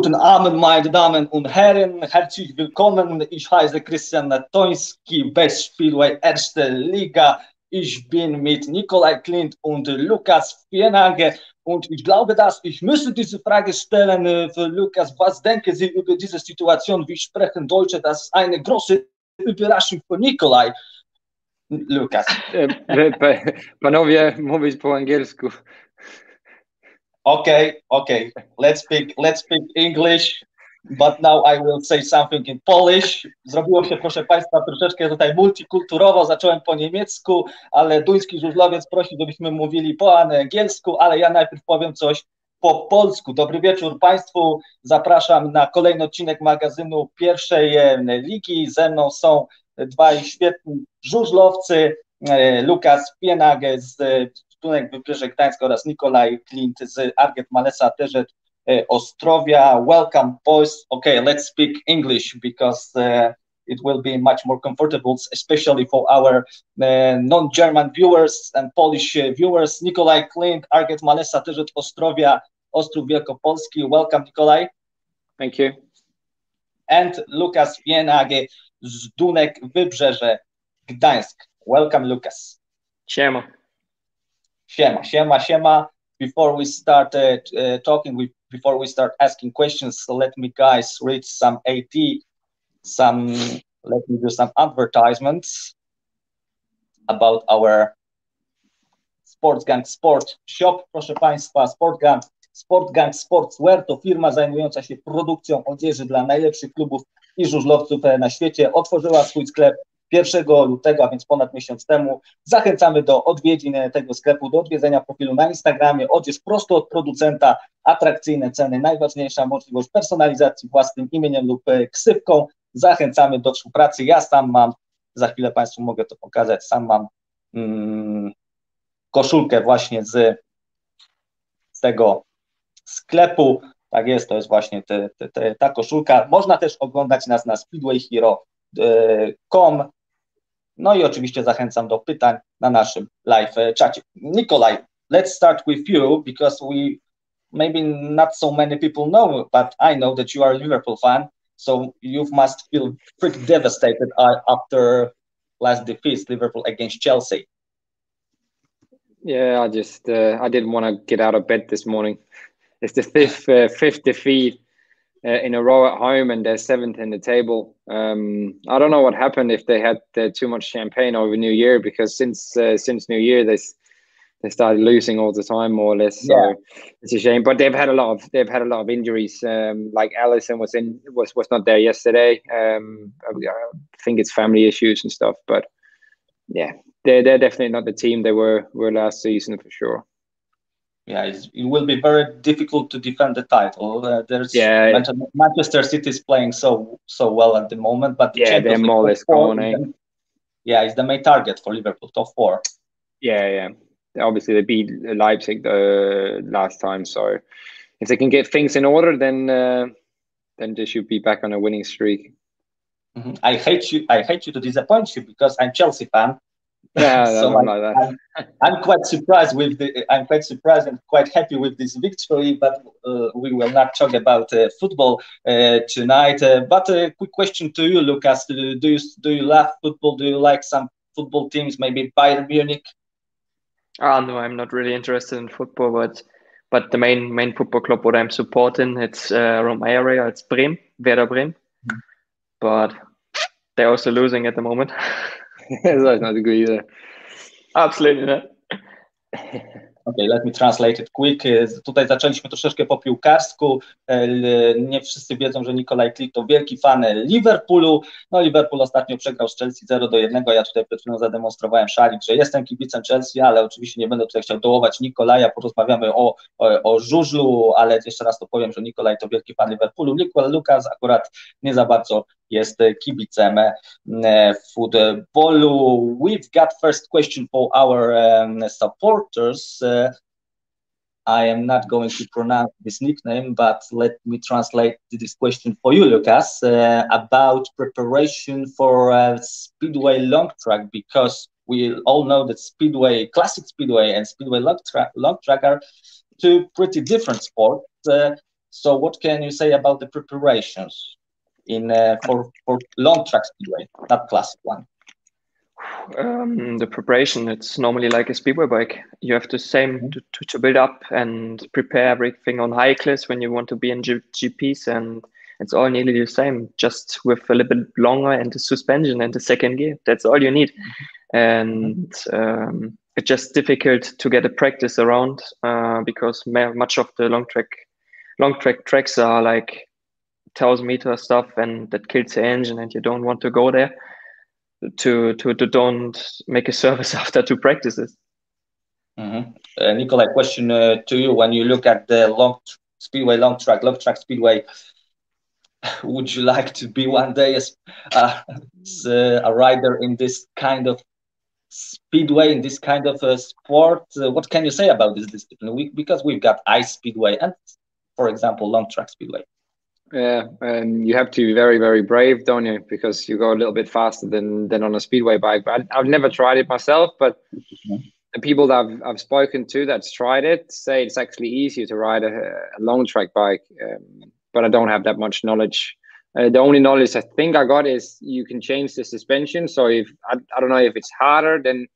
Guten Abend, meine Damen und Herren. Herzlich willkommen. Ich heiße Christian Natoński, Best Speedway erste Liga. Ich bin mit Nicolai Klindt und Lukas Fienhage. Und ich glaube, dass ich müsste diese Frage stellen für Lukas. Was denken Sie über diese Situation? Wir sprechen Deutsche. Das ist eine große Überraschung für Nicolai. Lukas. Panowie, mówić po angielsku. Okay. Let's speak English, but now I will say something in Polish. Zrobiło się, proszę Państwa, troszeczkę tutaj multikulturowo. Zacząłem po niemiecku, ale duński żużlowiec prosi, żebyśmy mówili po angielsku, ale ja najpierw powiem coś po polsku. Dobry wieczór Państwu. Zapraszam na kolejny odcinek magazynu Pierwszej Ligi. Ze mną są dwaj świetni żużlowcy, Lukas Fienhage z Zdunek Wybrzeże Gdańsk oraz Nicolai Klindt z Arged, Malesa, Ostrowia. Welcome, boys. Okay, let's speak English because it will be much more comfortable, especially for our non-German viewers and Polish viewers. Nicolai Klindt, Arged, Malesa, Ostrowia, Ostrów Wielkopolski. Welcome, Nicolai. Thank you. And Lukas Fienhage, Zdunek Wybrzeże Gdańsk. Welcome, Lukas. Siema. Siema. Before we start before we start asking questions, so let me guys read some let me do some advertisements about our Sportsgang Sport Shop. Proszę Państwa, Sportsgang Sportswear to firma zajmująca się produkcją odzieży dla najlepszych klubów i żużlowców na świecie. Otworzyła swój sklep 1 lutego, a więc ponad miesiąc temu. Zachęcamy do odwiedzin tego sklepu, do odwiedzenia profilu na Instagramie. Odzież prosto od producenta, atrakcyjne ceny, najważniejsza możliwość personalizacji własnym imieniem lub ksywką. Zachęcamy do współpracy. Ja sam mam, za chwilę Państwu mogę to pokazać, sam mam koszulkę właśnie z tego sklepu. Tak jest, to jest właśnie ta koszulka. Można też oglądać nas na speedwayhero.com. No i oczywiście zachęcam do pytań na naszym live czacie. Nicolai, let's start with you because we maybe not so many people know, but I know that you are a Liverpool fan, so you must feel pretty devastated after last defeat, Liverpool against Chelsea. Yeah, I didn't want to get out of bed this morning. It's the fifth defeat in a row at home, and they're 7th in the table. I don't know what happened, if they had too much champagne over New Year, because since New Year they started losing all the time, more or less. So yeah. It's a shame. But they've had a lot of injuries. Like Alisson was not there yesterday. I think it's family issues and stuff. But yeah, they're definitely not the team they were last season for sure. Yeah, it will be very difficult to defend the title. Manchester City is playing so well at the moment, but they're more or less gone. It's the main target for Liverpool, top 4. Yeah. Obviously, they beat Leipzig the last time, so if they can get things in order, then they should be back on a winning streak. Mm-hmm. I hate you to disappoint you because I'm Chelsea fan. Yeah, so like that. I'm quite surprised and quite happy with this victory, but we will not talk about football tonight. But a quick question to you, Lukas: do you love football? Do you like some football teams, maybe Bayern Munich? No, I'm not really interested in football, but the main football club what I'm supporting, it's around my area. It's Werder Bremen, but they're also losing at the moment. That's not good either. Absolutely not. Okay, let me translate it quick. Tutaj zaczęliśmy troszeczkę po piłkarsku. Nie wszyscy wiedzą, że Nicolai Klindt to wielki fan Liverpoolu. No, Liverpool ostatnio przegrał z Chelsea 0-1. Ja tutaj przed chwilą zademonstrowałem szalik, że jestem kibicem Chelsea, ale oczywiście nie będę tutaj chciał dołować Nicolaia. Porozmawiamy o żużlu, ale jeszcze raz to powiem, że Nicolai to wielki fan Liverpoolu. Lukas akurat nie za bardzo jest kibicem futbolu. We've got first question for our supporters. I am not going to pronounce this nickname, but let me translate this question for you, Lukas, about preparation for Speedway long track, because we all know that Speedway, classic Speedway and Speedway long track are two pretty different sports. So what can you say about the preparations for long track speedway, not classic one? The preparation, it's normally like a speedway bike. You have the same to build up and prepare everything on high class when you want to be in GPs, and it's all nearly the same, just with a little bit longer and the suspension and the second gear. That's all you need. And it's just difficult to get a practice around because much of the long track tracks are like 1,000-meter stuff, and that kills the engine, and you don't want to go there to don't make a service after 2 practices. Nicolai, question to you: when you look at the long track speedway, would you like to be one day a rider in this kind of speedway, in this kind of sport? What can you say about this discipline? Because we've got ice speedway and, for example, long track speedway. Yeah, and you have to be very, very brave, don't you? Because you go a little bit faster than on a speedway bike. But I've never tried it myself, but the people that I've spoken to that's tried it say it's actually easier to ride a long track bike. But I don't have that much knowledge. The only knowledge I think I got is you can change the suspension. So if I don't know if it's harder, then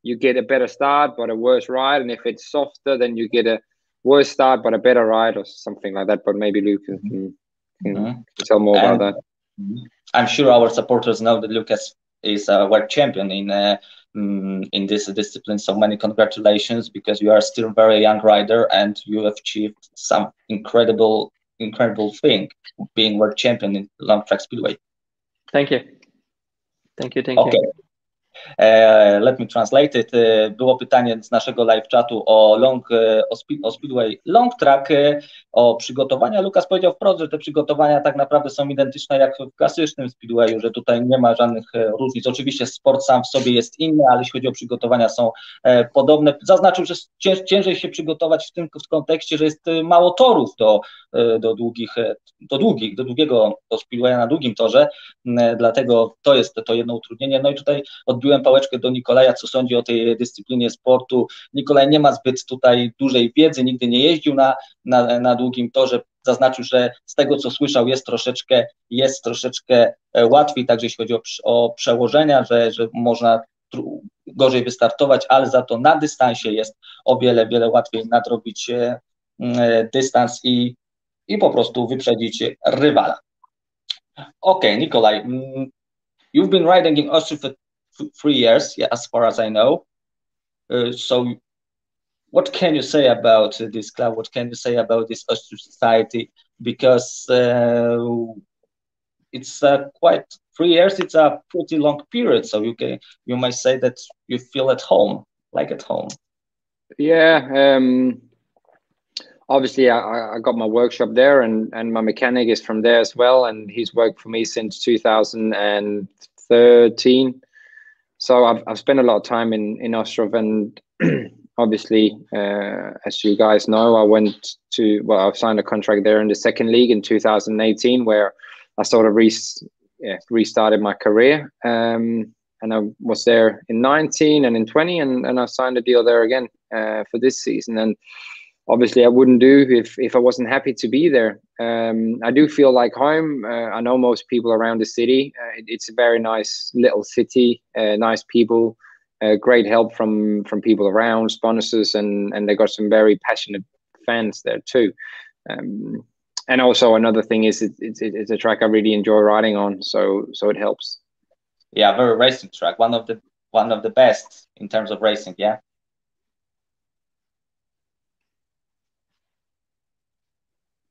you get a better start but a worse ride, and if it's softer, then you get a worse start but a better ride, or something like that. But maybe Luke can tell more about that. I'm sure our supporters know that Lukas is a world champion in this discipline. So many congratulations, because you are still a very young rider and you have achieved some incredible thing, being world champion in long track speedway. Thank you. Okay. Let me translate it. Było pytanie z naszego live chatu o speedway long track, o przygotowania. Lukas powiedział wprost, że te przygotowania tak naprawdę są identyczne jak w klasycznym speedwayu, że tutaj nie ma żadnych różnic. Oczywiście sport sam w sobie jest inny, ale jeśli chodzi o przygotowania, są podobne. Zaznaczył, że ciężej się przygotować w tym kontekście, że jest mało torów do długiego speedwaya na długim torze, dlatego to jest to jedno utrudnienie. No i tutaj odbiłem pałeczkę do Nikolaja, co sądzi o tej dyscyplinie sportu. Nikolaj nie ma zbyt tutaj dużej wiedzy, nigdy nie jeździł na długim torze. Zaznaczył, że z tego, co słyszał, jest troszeczkę łatwiej, także jeśli chodzi o przełożenia, że można gorzej wystartować, ale za to na dystansie jest o wiele łatwiej nadrobić dystans i po prostu wyprzedzić rywala. Okay, Nicolai, you've been riding in Ostrów for 3 years, yeah, as far as I know. So what can you say about this club? What can you say about this Ostrów society? Because it's quite 3 years. It's a pretty long period. So you might say that you feel at home, like at home. Yeah. Obviously, I got my workshop there, and my mechanic is from there as well, and he's worked for me since 2013. So I've spent a lot of time in Ostrov, and obviously, as you guys know, I've signed a contract there in the second league in 2018, where I sort of restarted my career. And I was there in 19 and in 20, and I signed a deal there again for this season. And obviously, I wouldn't do if I wasn't happy to be there. I do feel like home. I know most people around the city. It's a very nice little city, nice people, great help from people around, sponsors, and they got some very passionate fans there too. And also another thing is it's a track I really enjoy riding on, so it helps. Yeah, very racing track. One of the best in terms of racing. Yeah.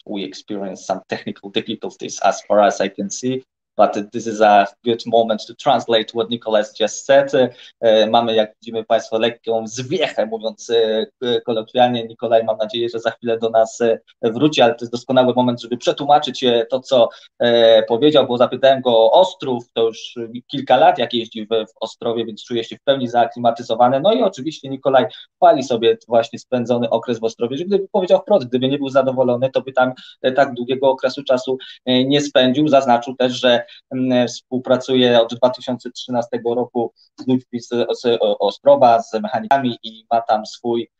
We experienced some technical difficulties as far as I can see, but this is a good moment to translate what Nicolai just said. Mamy, jak widzimy Państwo, lekką zwiechę, mówiąc kolokwialnie. Nicolai, mam nadzieję, że za chwilę do nas wróci, ale to jest doskonały moment, żeby przetłumaczyć to, co powiedział, bo zapytałem go o Ostrów, to już kilka lat, jak jeździ w Ostrowie, więc czuje się w pełni zaaklimatyzowany. No i oczywiście Nicolai chwali sobie właśnie spędzony okres w Ostrowie, że gdyby powiedział wprost, gdyby nie był zadowolony, to by tam tak długiego okresu czasu nie spędził. Zaznaczył też, że współpracuje od 2013 roku z ludźmi z Ostrowa, z mechanikami i ma tam swój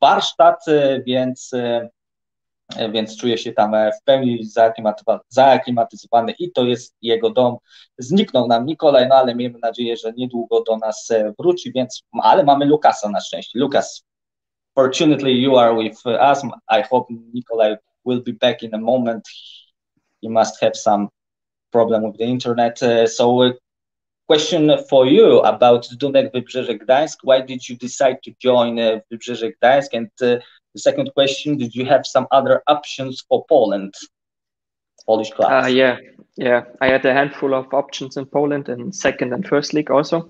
warsztat, więc więc czuje się tam w pełni zaaklimatyzowany i to jest jego dom. Zniknął nam Nicolai, no ale miejmy nadzieję, że niedługo do nas wróci, więc, ale mamy Lukasa na szczęście. Lukas, fortunately you are with us. I hope Nicolai will be back in a moment. He must have some problem with the internet. Question for you about Zdunek Wybrzeże Gdańsk. Why did you decide to join Wybrzeże Gdańsk? And the second question, did you have some other options for Poland, Polish clubs? Yeah. I had a handful of options in Poland in second and first league also.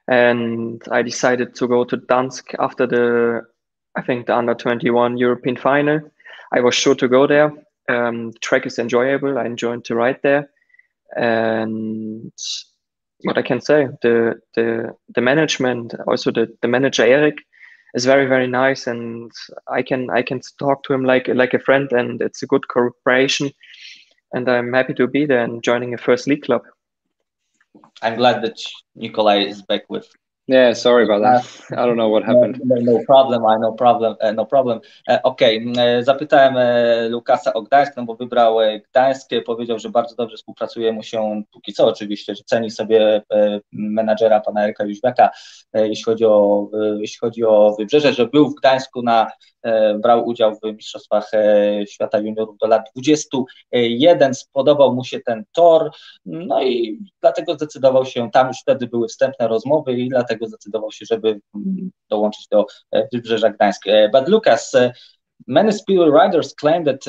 And I decided to go to Gdańsk after I think the under-21 European final. I was sure to go there. The track is enjoyable. I enjoyed to ride there. And what I can say, the management, also the manager Eric, is very, very nice, and I can talk to him like a friend, and it's a good cooperation, and I'm happy to be there and joining a first league club. I'm glad that Nicolai is back with. Yeah, sorry about that. I don't know what happened. No problem. Okej, zapytałem Lukasa o Gdańsk, no bo wybrał Gdańsk, powiedział, że bardzo dobrze współpracuje mu się póki co oczywiście, że ceni sobie menadżera pana Erka Jóźwiaka, jeśli chodzi o Wybrzeże, że był w Gdańsku brał udział w Mistrzostwach Świata Juniorów do lat 21, spodobał mu się ten tor, no i dlatego zdecydował się, tam już wtedy były wstępne rozmowy i dlatego zdecydował się, żeby dołączyć do Wybrzeża Gdańsk. But Lukas, many speedway riders claim that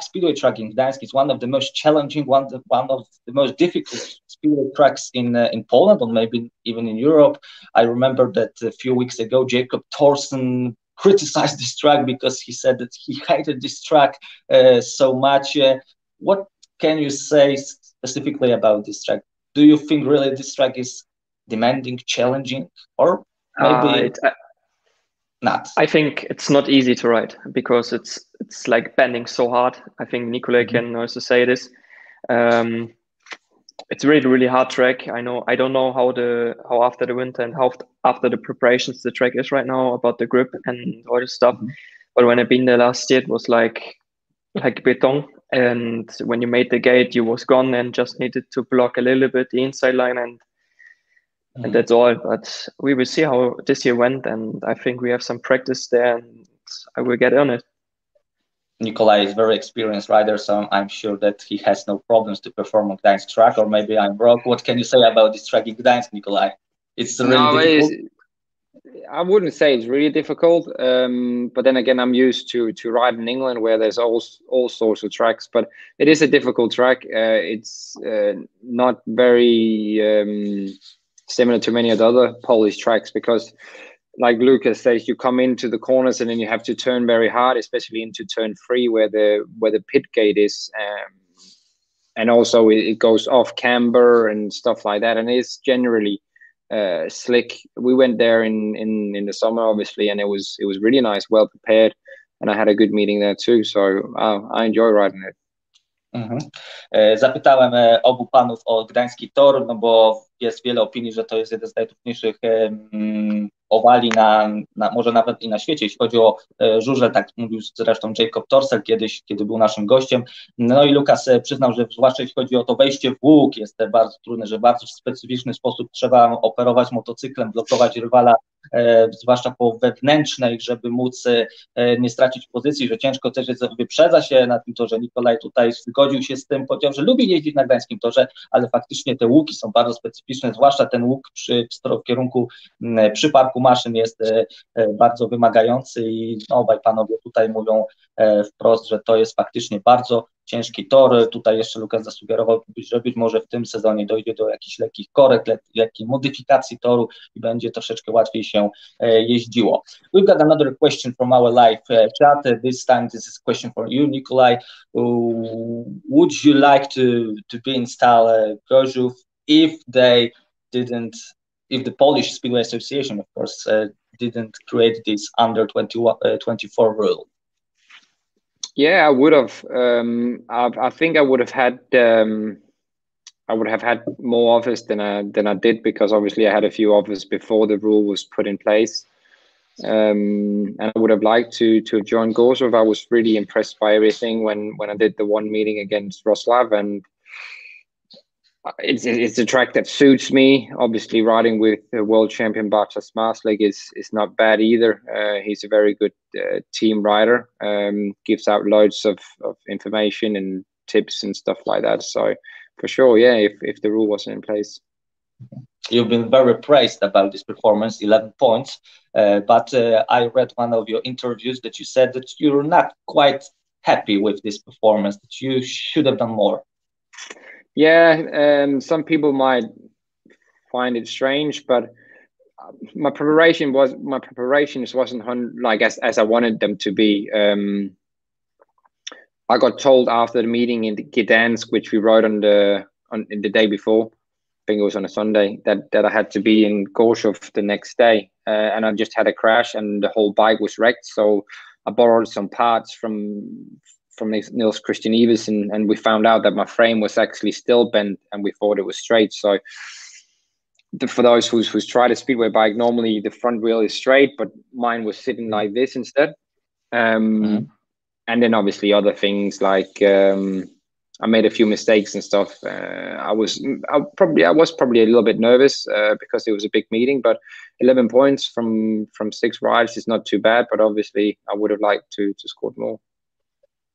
speedway track in Gdańsk is one of the most challenging, one of the most difficult speedway tracks in Poland, or maybe even in Europe. I remember that a few weeks ago, Jacob Thorsen criticized this track because he said that he hated this track so much. What can you say specifically about this track? Do you think really this track is demanding, challenging, or maybe not? I think it's not easy to ride because it's like bending so hard. I think Nicolai can also say this. It's really, really hard track. I don't know how after the winter and how after the preparations the track is right now about the grip and all this stuff. But when I've been there last year, it was like beton. And when you made the gate, you was gone and just needed to block a little bit the inside line and that's all. But we will see how this year went, and I think we have some practice there, and I will get on it. Nicolai is a very experienced rider, so I'm sure that he has no problems to perform on Gdańsk track, or maybe I'm wrong. What can you say about this track in Gdańsk, Nicolai? It's really difficult. I wouldn't say it's really difficult, but then again, I'm used to ride in England where there's all sorts of tracks, but it is a difficult track. It's not very similar to many of the other Polish tracks because, like Lukas says, you come into the corners and then you have to turn very hard, especially into turn 3 where the pit gate is, and also it goes off camber and stuff like that, and it's generally slick. We went there in the summer, obviously, and it was really nice, well prepared, and I had a good meeting there too. So I enjoy riding it. Zapytałem obu panów o gdański tor, no bo jest wiele opinii, że to jest jeden z najtrudniejszych owali może nawet i na świecie, jeśli chodzi o żużel, tak mówił zresztą Jacob Thorsen kiedyś, kiedy był naszym gościem. No i Lukas przyznał, że zwłaszcza jeśli chodzi o to wejście w łuk, jest bardzo trudne, że w bardzo specyficzny sposób trzeba operować motocyklem, blokować rywala, zwłaszcza po wewnętrznej, żeby móc nie stracić pozycji, że ciężko też jest, wyprzedza się na tym torze. Nicolai tutaj zgodził się z tym, powiedział, że lubi jeździć na gdańskim torze, ale faktycznie te łuki są bardzo specyficzne, zwłaszcza ten łuk w kierunku przy parku maszyn jest bardzo wymagający i obaj panowie tutaj mówią wprost, że to jest faktycznie bardzo ciężki tor. Tutaj jeszcze Lukas zasugerował, że być może w tym sezonie dojdzie do jakichś lekkich korekt, lekkiej modyfikacji toru i będzie troszeczkę łatwiej się jeździło. We've got another question from our live chat. This time this is a question for you, Nicolai. Would you like to be installed Gorzów if the Polish Speedway Association, of course, didn't create this under 24 rule? Yeah, I would have. I think I would have had. I would have had more offers than I did because obviously I had a few offers before the rule was put in place. and I would have liked to have joined Gorzów. I was really impressed by everything when I did the one meeting against Wrocław, and it's a track that suits me. Obviously, riding with the world champion Bartosz Maslek is not bad either. He's a very good team rider. Gives out loads of information and tips and stuff like that. So for sure, yeah, if the rule wasn't in place. You've been very praised about this performance, 11 points. But I read one of your interviews that you said that you're not quite happy with this performance, that you should have done more. Yeah, some people might find it strange, but my preparations wasn't like as I wanted them to be. I got told after the meeting in Gdańsk, which we rode in the day before, I think it was on a Sunday, that I had to be in Gorzów the next day, and I just had a crash and the whole bike was wrecked. So I borrowed some parts from Niels Christian Iversen, and we found out that my frame was actually still bent, and we thought it was straight. So for those who's tried a speedway bike, normally the front wheel is straight, but mine was sitting like this instead. And then obviously other things like I made a few mistakes and stuff. I was probably a little bit nervous because it was a big meeting, but 11 points from 6 rides is not too bad. But obviously I would have liked to score more.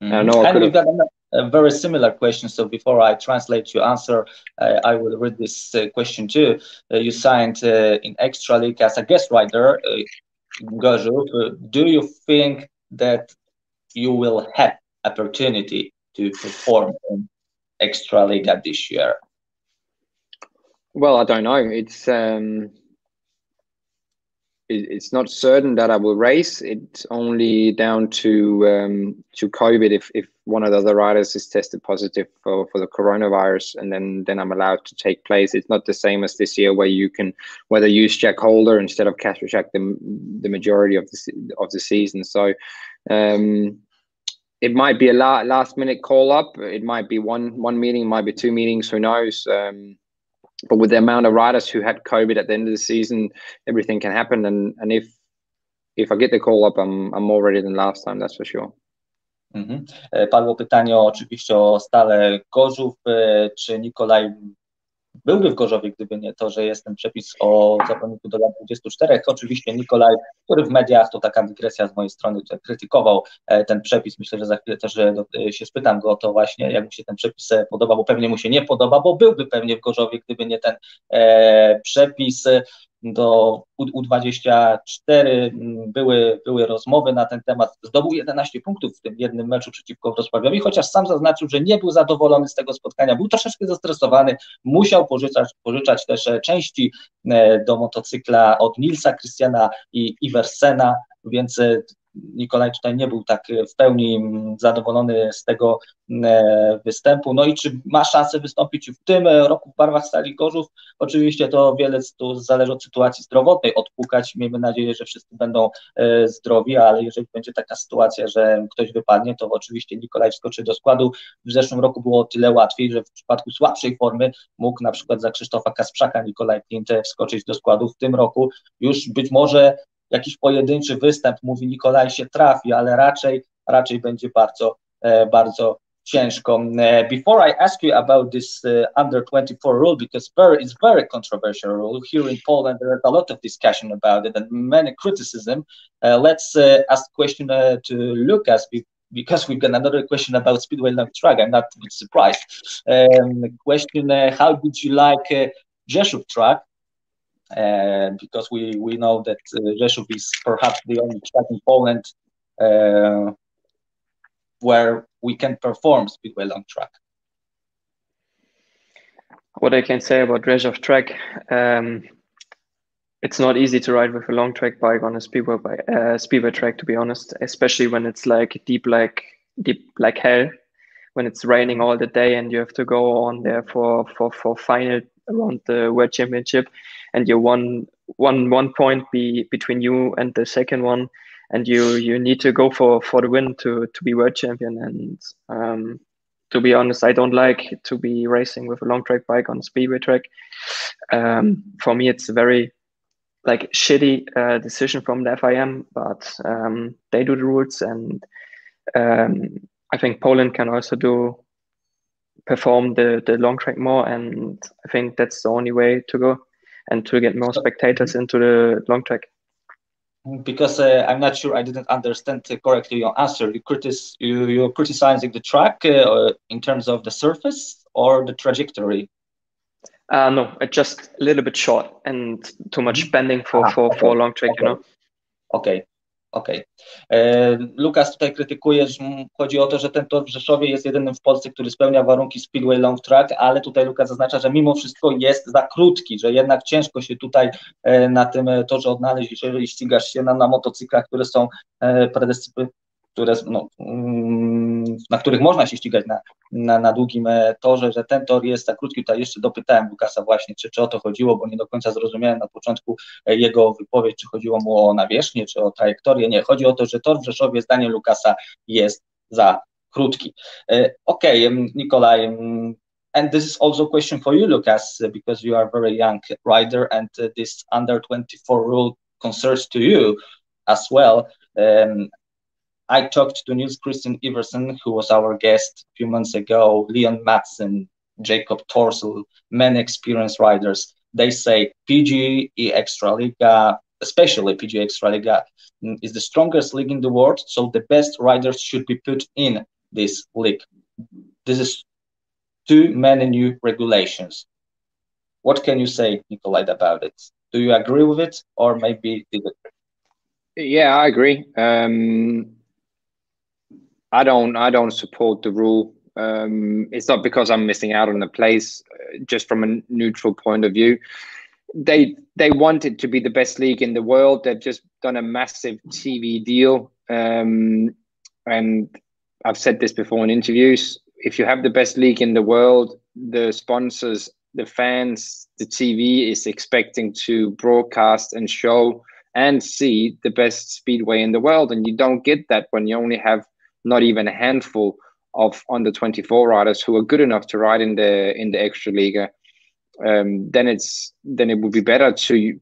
And we've got a very similar question. So before I translate your answer, I will read this question too. You signed in Extra League as a guest rider in Gorzów. Do you think that you will have opportunity to perform in Extra Liga this year? Well, I don't know. It's not certain that I will race. It's only down to COVID. If one of the other riders is tested positive for the coronavirus, and then I'm allowed to take place. It's not the same as this year where you can whether use Jack Holder instead of Kasper Jack the majority of the season. So it might be a last minute call up. It might be one meeting, it might be 2 meetings. Who knows? But with the amount of riders who had COVID at the end of the season, everything can happen. And if I get the call up, I'm more ready than last time. That's for sure. Padło pytanie oczywiście o stale Gorzów. Czy Nicolai byłby w Gorzowie, gdyby nie to, że jest ten przepis o zawodniku do lat 24. Oczywiście Nicolai, który w mediach, to taka dygresja z mojej strony, krytykował ten przepis. Myślę, że za chwilę też się spytam go o to właśnie, jak mu się ten przepis podoba, bo pewnie mu się nie podoba, bo byłby pewnie w Gorzowie, gdyby nie ten przepis. Do U24 były rozmowy na ten temat. Zdobył 11 punktów w tym jednym meczu przeciwko Wrocławiowi, chociaż sam zaznaczył, że nie był zadowolony z tego spotkania, był troszeczkę zestresowany, musiał pożyczać też części do motocykla od Nilsa Christiana i Iversena, więc Nicolai tutaj nie był tak w pełni zadowolony z tego występu. No i czy ma szansę wystąpić w tym roku w barwach Stali Gorzów? Oczywiście to wiele tu zależy od sytuacji zdrowotnej, odpukać. Miejmy nadzieję, że wszyscy będą zdrowi, ale jeżeli będzie taka sytuacja, że ktoś wypadnie, to oczywiście Nicolai wskoczy do składu. W zeszłym roku było o tyle łatwiej, że w przypadku słabszej formy mógł na przykład za Krzysztofa Kasprzaka Nicolai Klindt wskoczyć do składu. W tym roku już być może jakiś pojedynczy występ, mówi Nicolai, się trafi, ale raczej będzie bardzo ciężko. Before I ask you about this under 24 rule, because it's very controversial rule here in Poland, there is a lot of discussion about it and many criticism. Let's ask the question to Lukas, because we've got another question about Speedway long track. I'm not surprised. Question: how did you like Rzeszów track? Because we know that Rzeszów is perhaps the only track in Poland where we can perform Speedway long track. What I can say about Rzeszów track, it's not easy to ride with a long track bike on a speedway track, to be honest, especially when it's like deep like hell, when it's raining all the day and you have to go on there for final around the World Championship, and you one point between you and the second one, and you need to go for the win to be world champion. And to be honest, I don't like to be racing with a long track bike on a speedway track. For me, it's very like shitty decision from the FIM, but they do the rules, and I think Poland can also perform the long track more, and I think that's the only way to go, and to get more spectators into the long track. Because I'm not sure I didn't understand correctly your answer. You're criticizing the track in terms of the surface or the trajectory? No, it's just a little bit short and too much bending for long track, you know. Okej. Lukas tutaj krytykuje, że chodzi o to, że ten tor w Rzeszowie jest jedynym w Polsce, który spełnia warunki Speedway Long Track, ale tutaj Lukas zaznacza, że mimo wszystko jest za krótki, że jednak ciężko się tutaj na tym torze odnaleźć, jeżeli ścigasz się na motocyklach, które są na których można się ścigać na długim torze, że ten tor jest za krótki. Tutaj jeszcze dopytałem Lukasa właśnie, czy o to chodziło, bo nie do końca zrozumiałem na początku jego wypowiedź, czy chodziło mu o nawierzchnię, czy o trajektorię. Nie, chodzi o to, że tor w Rzeszowie zdaniem Lukasa jest za krótki. Nicolai, and this is also a question for you, Lukas, because you are a very young rider, and this under 24 rule concerns to you as well. I talked to Niels Christian Iversen, who was our guest a few months ago, Leon Madsen, Jacob Torsel, many experienced riders. They say PGE Extraliga, especially PGE Extraliga, is the strongest league in the world, so the best riders should be put in this league. This is too many new regulations. What can you say, Nicolai, about it? Do you agree with it, or maybe disagree? Yeah, I agree. I don't support the rule. It's not because I'm missing out on the place. Just from a neutral point of view, they want it to be the best league in the world. They've just done a massive TV deal, and I've said this before in interviews. If you have the best league in the world, the sponsors, the fans, the TV is expecting to broadcast and show and see the best speedway in the world, and you don't get that when you only have not even a handful of under 24 riders who are good enough to ride in the Extraliga. Then it would be better to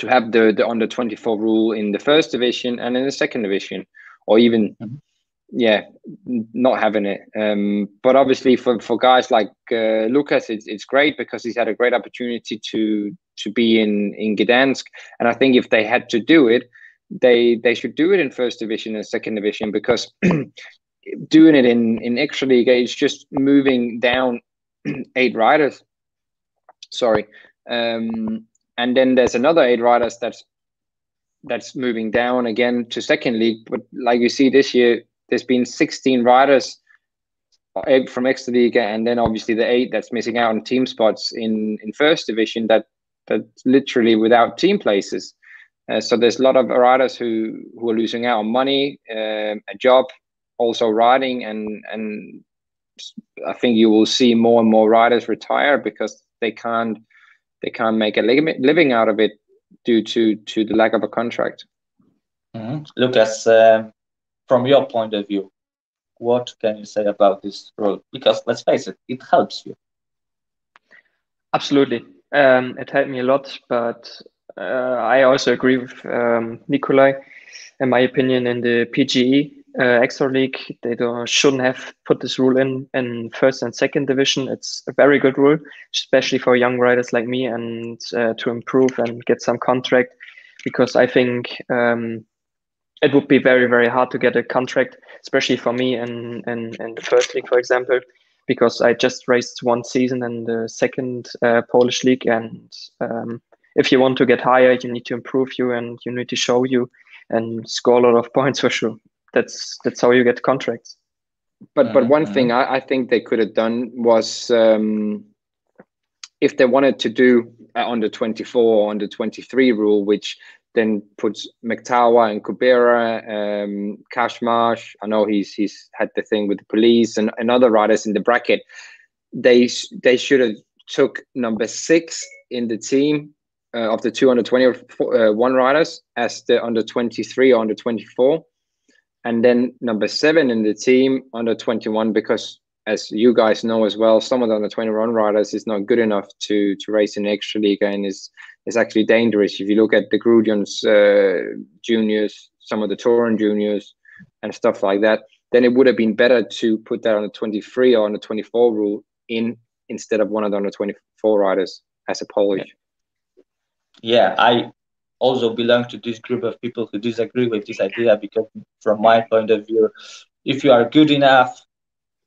have the under 24 rule in the first division and in the second division, or even not having it. But obviously for guys like Lukas, it's great because he's had a great opportunity to be in Gdańsk, and I think if they had to do it, they should do it in first division and second division, because doing it in Extraliga is just moving down 8 riders. And then there's another 8 riders that's moving down again to second league. But like you see this year, there's been 16 riders from Extraliga, and then obviously the 8 that's missing out on team spots in first division that's literally without team places. So there's a lot of riders who are losing out on money, a job, also riding, and I think you will see more and more riders retire because they can't make a living out of it due to the lack of a contract. Lukas, from your point of view, what can you say about this rule? Because let's face it, it helps you. Absolutely, it helped me a lot, but I also agree with Nicolai. In my opinion, in the PGE Extra League, they shouldn't have put this rule in first and second division. It's a very good rule, especially for young riders like me, and to improve and get some contract, because I think it would be very, very hard to get a contract, especially for me in the first league, for example, because I just raced one season in the second Polish league, and if you want to get higher, you need to improve you, and you need to show you and score a lot of points for sure. That's how you get contracts. But one thing I think they could have done was, if they wanted to do under 24 or under 23 rule, which then puts McTower and Kubera, Kashmarsh, I know he's had the thing with the police, and other riders in the bracket, they should have took number 6 in the team of the 221 riders as the under 23 or under 24, and then number 7 in the team under 21, because as you guys know as well, some of the under 21 riders is not good enough to race in Extraliga and is is actually dangerous. If you look at the Grudion's juniors, some of the Touring juniors and stuff like that, then it would have been better to put that on a 23 or on a 24 rule instead of one of the under 24 riders as a Polish. Yeah, I also belong to this group of people who disagree with this idea, because from my point of view, if you are good enough,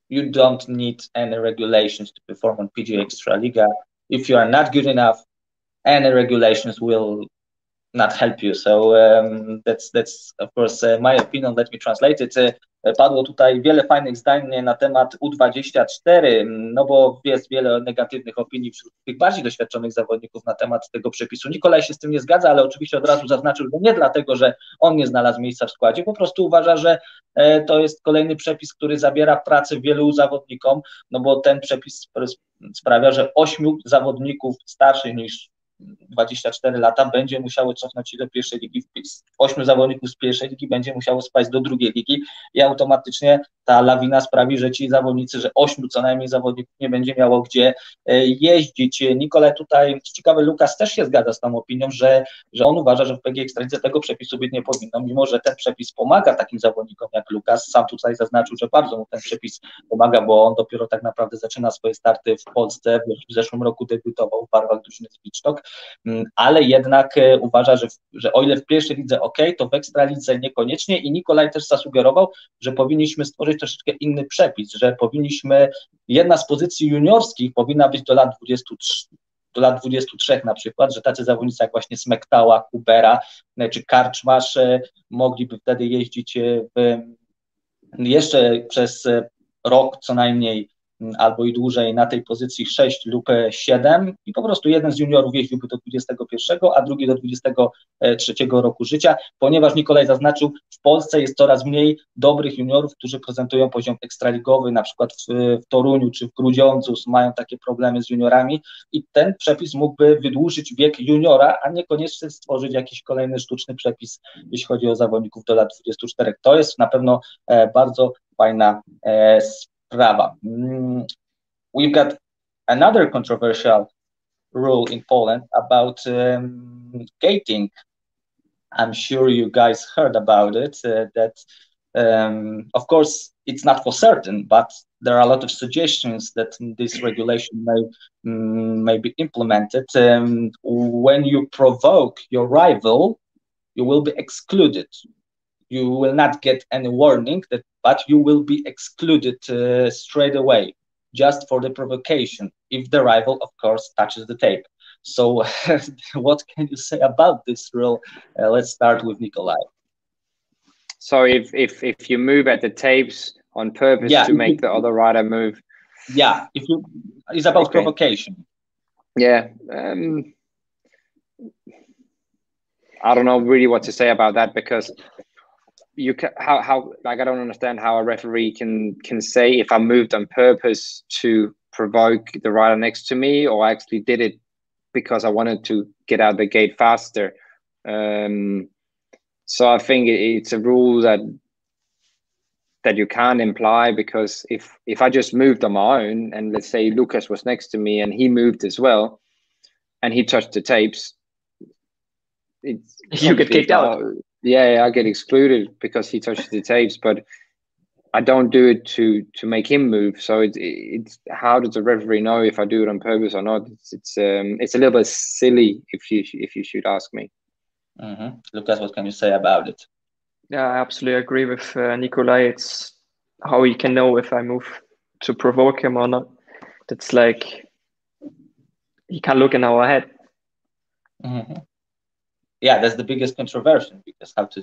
you don't need any regulations to perform on PGA Extraliga. If you are not good enough, any regulations will not help you. So that's of course my opinion. Let me translate it. Padło tutaj wiele fajnych zdań na temat U24, no bo jest wiele negatywnych opinii wśród tych bardziej doświadczonych zawodników na temat tego przepisu. Nicolai się z tym nie zgadza, ale oczywiście od razu zaznaczył, że nie dlatego, że on nie znalazł miejsca w składzie, po prostu uważa, że to jest kolejny przepis, który zabiera pracę wielu zawodnikom, no bo ten przepis sprawia, że 8 zawodników starszych niż 24 lata będzie musiało cofnąć się do pierwszej ligi. 8 zawodników z pierwszej ligi będzie musiało spaść do drugiej ligi i automatycznie ta lawina sprawi, że ci zawodnicy, że 8 co najmniej zawodników nie będzie miało gdzie jeździć. Nicolai tutaj, ciekawy, Lukas też się zgadza z tą opinią, że on uważa, że w PG Ekstralidze tego przepisu być nie powinno, mimo że ten przepis pomaga takim zawodnikom jak Lukas. Sam tutaj zaznaczył, że bardzo mu ten przepis pomaga, bo on dopiero tak naprawdę zaczyna swoje starty w Polsce. W zeszłym roku debiutował w barwach drużyny z Wicztok, ale jednak uważa, że o ile w pierwszej lidze ok, to w Ekstralidze niekoniecznie, i Nicolai też zasugerował, że powinniśmy stworzyć troszeczkę inny przepis, że powinniśmy, jedna z pozycji juniorskich powinna być do lat 23 na przykład, że tacy zawodnicy jak właśnie Smektała, Kubera czy Karczmasz mogliby wtedy jeździć jeszcze przez rok co najmniej albo i dłużej na tej pozycji 6 lub 7 i po prostu jeden z juniorów jeździłby do 21, a drugi do 23 roku życia, ponieważ Nicolai zaznaczył, w Polsce jest coraz mniej dobrych juniorów, którzy prezentują poziom ekstraligowy, na przykład w Toruniu czy w Grudziądzu mają takie problemy z juniorami i ten przepis mógłby wydłużyć wiek juniora, a niekoniecznie stworzyć jakiś kolejny sztuczny przepis, jeśli chodzi o zawodników do lat 24. To jest na pewno bardzo fajna sprawa. We've got another controversial rule in Poland about gating. I'm sure you guys heard about it, that of course it's not for certain, but there are a lot of suggestions that this regulation may be implemented. When you provoke your rival, you will be excluded. You will not get any warning, but you will be excluded straight away, just for the provocation, if the rival, of course, touches the tape. So what can you say about this rule? Let's start with Nicolai. So if you move at the tapes on purpose to make the other rider move? Yeah, it's about provocation. Yeah. I don't know really what to say about that, because how like I don't understand how a referee can say if I moved on purpose to provoke the rider next to me, or I actually did it because I wanted to get out the gate faster. So I think it's a rule that you can't imply, because if I just moved on my own, and let's say Lukas was next to me and he moved as well, and he touched the tapes, you get kicked out. Yeah, I get excluded because he touched the tapes, but I don't do it to make him move. So it's how does the referee know if I do it on purpose or not? It's a little bit silly if you should ask me. Mm-hmm. Lukas, what can you say about it? Yeah, I absolutely agree with Nicolai. It's how he can know if I move to provoke him or not. It's like he can look in our head. Mm-hmm. Yeah, that's the biggest controversy, because how to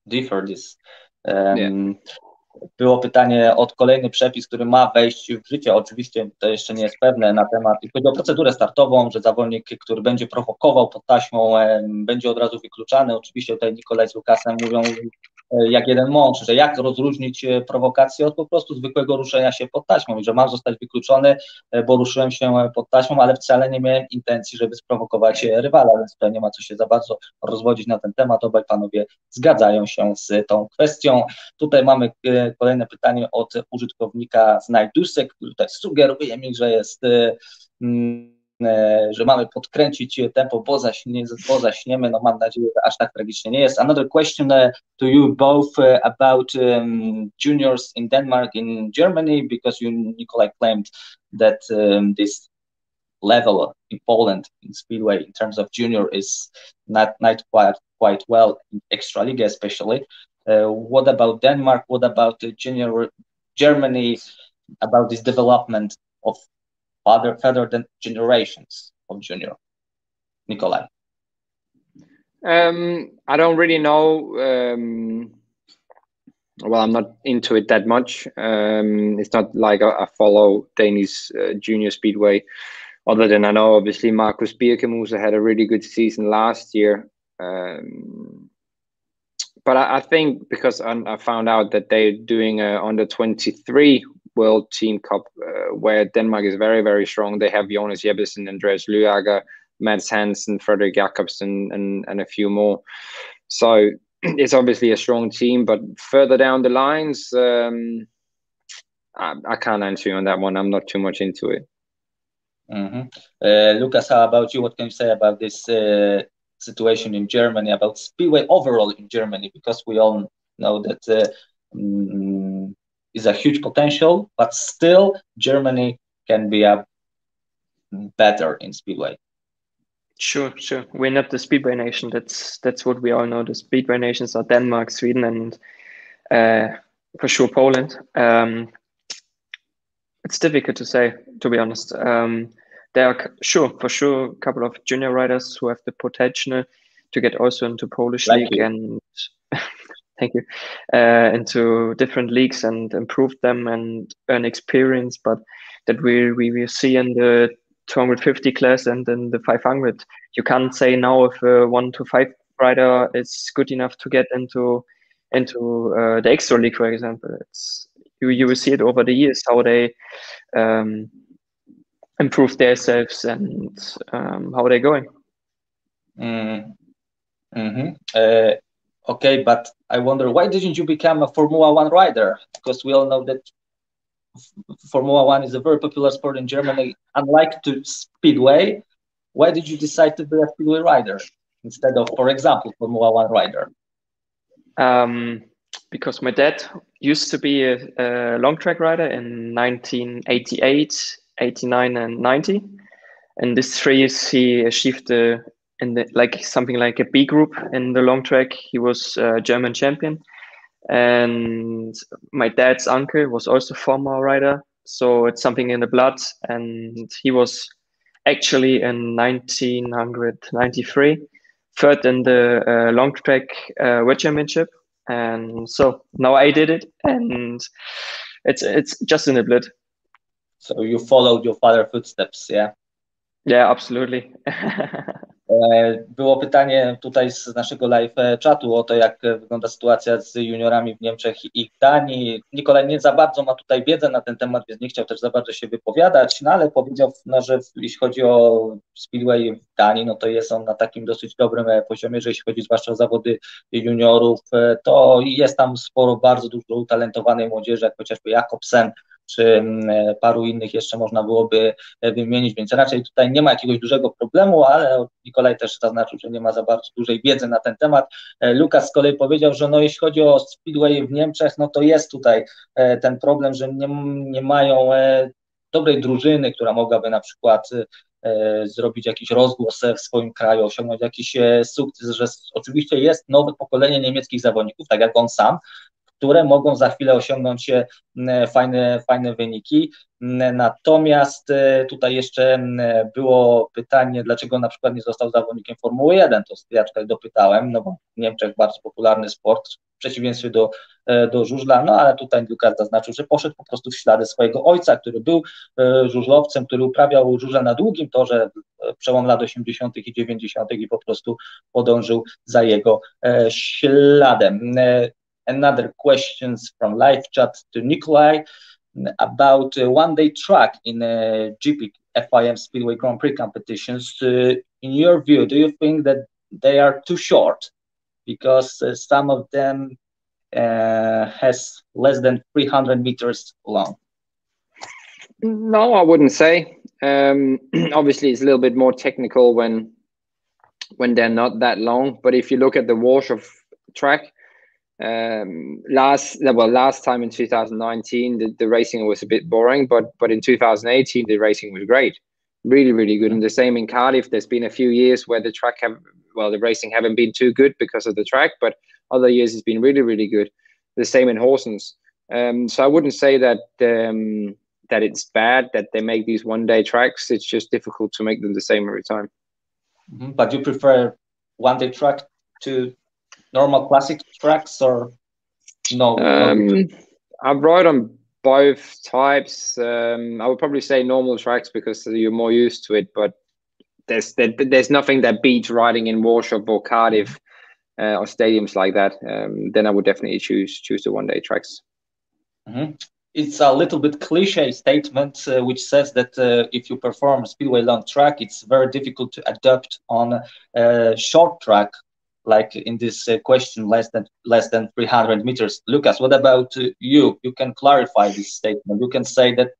differ this. Było pytanie od kolejny przepis, który ma wejść w życie. Oczywiście to jeszcze nie jest pewne na temat, jeśli chodzi o procedurę startową, że zawodnik, który będzie prowokował pod taśmą, będzie od razu wykluczany. Oczywiście tutaj Nicolai z Lukasem mówią jak jeden mąż, że jak rozróżnić prowokację od po prostu zwykłego ruszenia się pod taśmą i że mam zostać wykluczony, bo ruszyłem się pod taśmą, ale wcale nie miałem intencji, żeby sprowokować rywala, więc tutaj nie ma co się za bardzo rozwodzić na ten temat. Obaj panowie zgadzają się z tą kwestią. Tutaj mamy kolejne pytanie od użytkownika Znajdusek, który tutaj sugeruje mi, że jest że mamy podkręcić tempo, bo zaśniemy. No mam nadzieję, że aż tak tragicznie nie jest. Another question to you both about juniors in Denmark, in Germany, because you, Nicolai, claimed that this level in Poland in Speedway in terms of junior is not quite well in Extraliga especially. What about Denmark? What about the junior Germany? About this development of further generations of junior, Nicolai? I don't really know. Well, I'm not into it that much. It's not like I follow Danish junior speedway, other than I know obviously Markus Birkemuser had a really good season last year. But I think because I found out that they're doing a under 23 World Team Cup where Denmark is very, very strong. They have Jonas Jeppesen, Andreas Lyager, Mads Hansen, Frederik Jacobsen, and a few more. So it's obviously a strong team, but further down the lines, I can't answer you on that one. I'm not too much into it. Lukas, how about you? What can you say about this situation in Germany, about Speedway overall in Germany? Because we all know that is a huge potential, but still Germany can be better in Speedway. Sure. We're not the Speedway nation. That's what we all know. The Speedway nations are Denmark, Sweden, and for sure Poland. It's difficult to say, to be honest. There are for sure a couple of junior riders who have the potential to get also into Polish league and thank you, into different leagues and improve them and earn experience. But that we will see in the 250 class and in the 500. You can't say now if a 1 to 5 rider is good enough to get into the extra league, for example. You will see it over the years how they improve themselves and how they're going. Okay, but I wonder, why didn't you become a Formula One rider? Because we all know that Formula One is a very popular sport in Germany, unlike to Speedway. Why did you decide to be a Speedway rider instead of, for example, Formula One rider? Because my dad used to be a long track rider in 1988, 89, and 90. And these 3 years he achieved something like a B group in the long track. He was a German champion. And my dad's uncle was also a former rider, so it's something in the blood. And he was actually in 1993 third in the long track world championship, and so now I did it, and it's just in the blood. So you followed your father's footsteps, yeah? Yeah, absolutely. Było pytanie tutaj z naszego live czatu o to, jak wygląda sytuacja z juniorami w Niemczech i w Danii. Nikolaj nie za bardzo ma tutaj wiedzę na ten temat, więc nie chciał też za bardzo się wypowiadać, no ale powiedział, że jeśli chodzi o Speedway w Danii, no to jest on na takim dosyć dobrym poziomie, że jeśli chodzi zwłaszcza o zawody juniorów, to jest tam sporo bardzo dużo utalentowanej młodzieży, jak chociażby Jacobsen, czy paru innych jeszcze można byłoby wymienić, więc raczej tutaj nie ma jakiegoś dużego problemu, ale Nikolaj też zaznaczył, że nie ma za bardzo dużej wiedzy na ten temat. Lukas z kolei powiedział, że no jeśli chodzi o Speedway w Niemczech, no to jest tutaj ten problem, że nie mają dobrej drużyny, która mogłaby na przykład zrobić jakiś rozgłos w swoim kraju, osiągnąć jakiś sukces, że oczywiście jest nowe pokolenie niemieckich zawodników, tak jak on sam, które mogą za chwilę osiągnąć fajne wyniki. Natomiast tutaj jeszcze było pytanie, dlaczego na przykład nie został zawodnikiem Formuły 1, to ja tutaj dopytałem, no bo w Niemczech bardzo popularny sport, w przeciwieństwie do żużla, no ale tutaj Lukas zaznaczył, że poszedł po prostu w ślady swojego ojca, który był żużlowcem, który uprawiał żużel na długim torze, przełom lat 80. i 90. i po prostu podążył za jego śladem. Another questions from live chat to Nicolai about one-day track in GP FIM Speedway Grand Prix competitions. In your view, do you think that they are too short? Because some of them has less than 300 meters long. No, I wouldn't say. Obviously, it's a little bit more technical when they're not that long. But if you look at the Warsaw track, last time in 2019, the racing was a bit boring, but in 2018 the racing was great, really, really good. And the same in Cardiff. There's been a few years where the racing haven't been too good because of the track, but other years it's been really, really good. The same in Horsens. So I wouldn't say that that it's bad that they make these one-day tracks. It's just difficult to make them the same every time. But you prefer one-day track to normal classic tracks, or no? I've rode on both types. I would probably say normal tracks because you're more used to it, but there's nothing that beats riding in Warsaw or Cardiff or stadiums like that. Then I would definitely choose the one-day tracks. It's a little bit cliche statement, which says that if you perform Speedway long track, it's very difficult to adapt on a short track, like in this question, less than 300 meters. Lukas, what about you? You can clarify this statement. You can say that,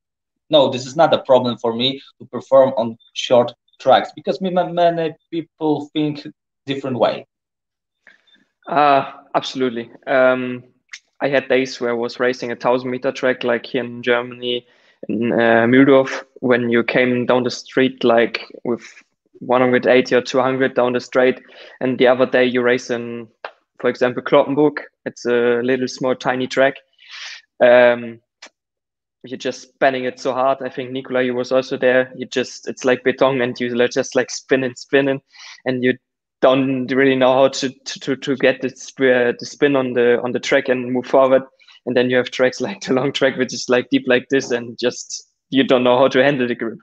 no, this is not a problem for me to perform on short tracks, because many people think different way. Absolutely. I had days where I was racing a 1,000-meter track, like here in Germany, in Mühldorf, when you came down the street like with 180 or 200 down the straight, and the other day you race in, for example, Kloppenburg. It's a little small tiny track. You're just spanning it so hard. I think Nicolai, you was also there. It's like beton, and you just like spinning, and you don't really know how to get the spin on the track and move forward. And then you have tracks like the long track, which is like deep like this, and just you don't know how to handle the grip.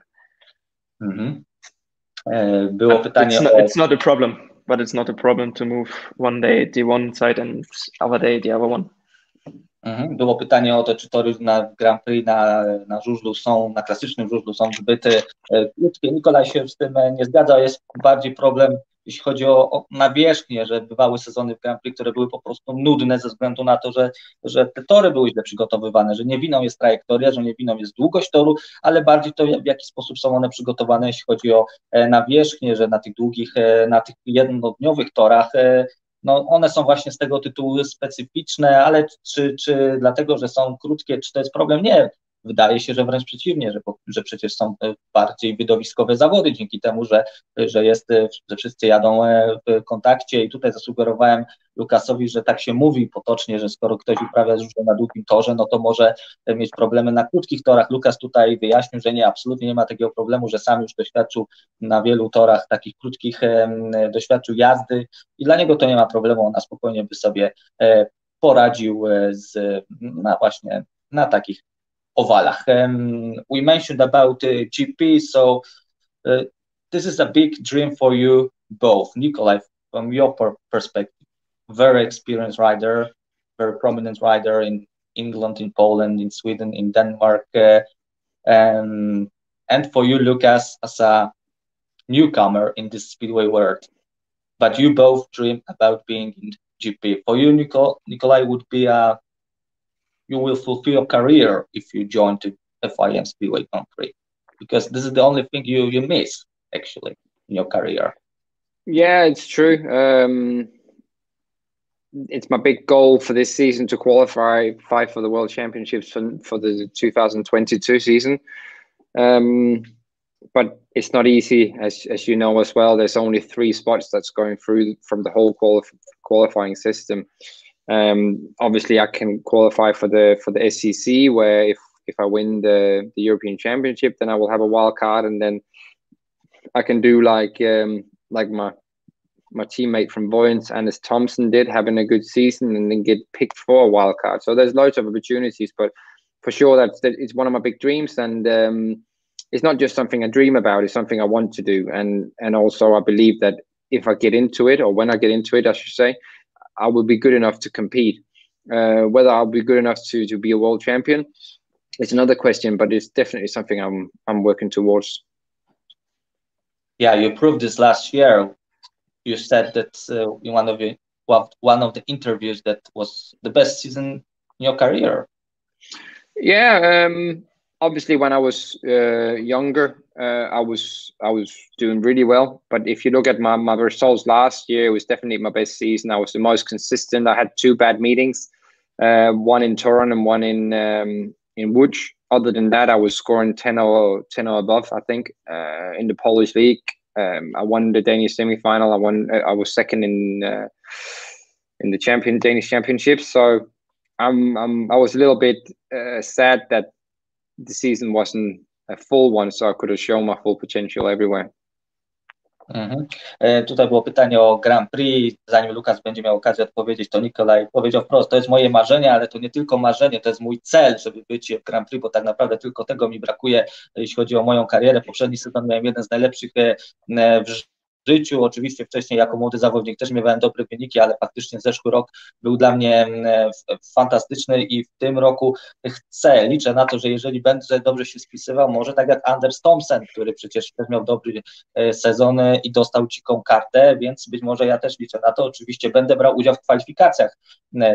Było pytanie it's not a problem, but it's not a problem to move one day the one side and other day the other one. Było pytanie o to, czy tory na Grand Prix na żużlu na klasycznym żużlu są zbyt krótkie. Nikolaj się z tym nie zgadza. Jest bardziej problem, jeśli chodzi o nawierzchnię, że bywały sezony w Grand Prix, które były po prostu nudne ze względu na to, że te tory były źle przygotowywane, że nie winą jest trajektoria, że nie winą jest długość toru, ale bardziej to, w jaki sposób są one przygotowane, jeśli chodzi o nawierzchnię, że na tych długich, na tych jednodniowych torach, no one są właśnie z tego tytułu specyficzne, ale czy dlatego, że są krótkie, czy to jest problem? Nie. Wydaje się, że wręcz przeciwnie, że przecież są bardziej widowiskowe zawody dzięki temu, że wszyscy jadą w kontakcie, i tutaj zasugerowałem Lukasowi, że tak się mówi potocznie, że skoro ktoś uprawia żużel na długim torze, no to może mieć problemy na krótkich torach. Lukas tutaj wyjaśnił, że nie, absolutnie nie ma takiego problemu, że sam już doświadczył na wielu torach takich krótkich, doświadczył jazdy i dla niego to nie ma problemu, on na spokojnie by sobie poradził właśnie na takich owalach. We mentioned about GP, so this is a big dream for you both. Nicolai, from your perspective, very experienced rider, very prominent rider in England, in Poland, in Sweden, in Denmark, and for you, Lukas, as a newcomer in this Speedway world. But you both dream about being in GP. For you, Nicolai, would be you will fulfill your career if you join the FIM Speedway Grand Prix, because this is the only thing you miss actually in your career. Yeah, it's true. It's my big goal for this season to qualify for the World Championships for the 2022 season. But it's not easy, as you know as well. There's only 3 spots that's going through from the whole qualifying system. Obviously, I can qualify for the SCC, where if I win the European Championship, then I will have a wild card, and then I can do like my teammate from Voyance, Anders Thompson, did, having a good season, and then get picked for a wild card. So there's loads of opportunities, but for sure it's one of my big dreams, and it's not just something I dream about; it's something I want to do, and also I believe that if I get into it, or when I get into it, I should say, I will be good enough to compete. Whether I'll be good enough to be a world champion, it's another question, but it's definitely something I'm working towards. Yeah, you proved this last year. You said that in one of the interviews that was the best season in your career. Yeah, obviously when I was younger, I was doing really well. But if you look at my results last year, it was definitely my best season. I was the most consistent. I had 2 bad meetings, one in Turin and one in Łódź. Other than that, I was scoring 10 or above, I think, in the Polish league. I won the Danish semi-final. I was second in the Danish championship. So I was a little bit sad that the season wasn't a full one, so I could have shown my full potential everywhere. Tutaj było pytanie o Grand Prix. Zanim Lukas będzie miał okazję odpowiedzieć, to Nicolai powiedział wprost, to jest moje marzenie, ale to nie tylko marzenie, to jest mój cel, żeby być w Grand Prix, bo tak naprawdę tylko tego mi brakuje, jeśli chodzi o moją karierę. Poprzedni sezon miałem jeden z najlepszych w życiu. Oczywiście wcześniej jako młody zawodnik też miałem dobre wyniki, ale faktycznie zeszły rok był dla mnie fantastyczny i w tym roku liczę na to, że jeżeli będę dobrze się spisywał, może tak jak Anders Thomsen, który przecież też miał dobry sezon i dostał dziką kartę, więc być może ja też liczę na to. Oczywiście będę brał udział w kwalifikacjach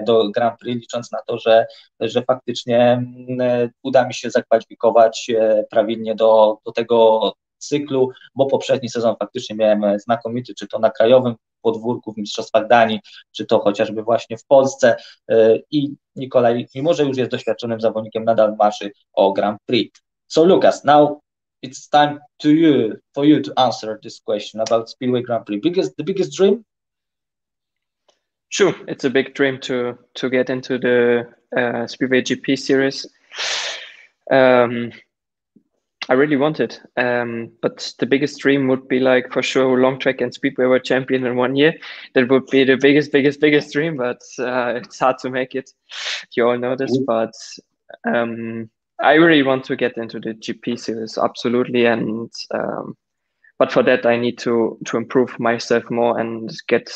do Grand Prix, licząc na to, że faktycznie uda mi się zakwalifikować prawidłnie do tego cyklu, bo poprzedni sezon faktycznie miałem znakomity, czy to na krajowym podwórku w Mistrzostwach Danii, czy to chociażby właśnie w Polsce i Nicolai, mimo że już jest doświadczonym zawodnikiem, nadal marzy o Grand Prix. So Lukas, now it's time for you to answer this question about Speedway Grand Prix. The biggest dream? Sure, it's a big dream to get into the Speedway GP series. I really want it, but the biggest dream would be like for sure long track and Speedway World Champion in 1 year. That would be the biggest dream, but it's hard to make it. You all know this, but I really want to get into the GP series, absolutely. And but for that, I need to improve myself more and get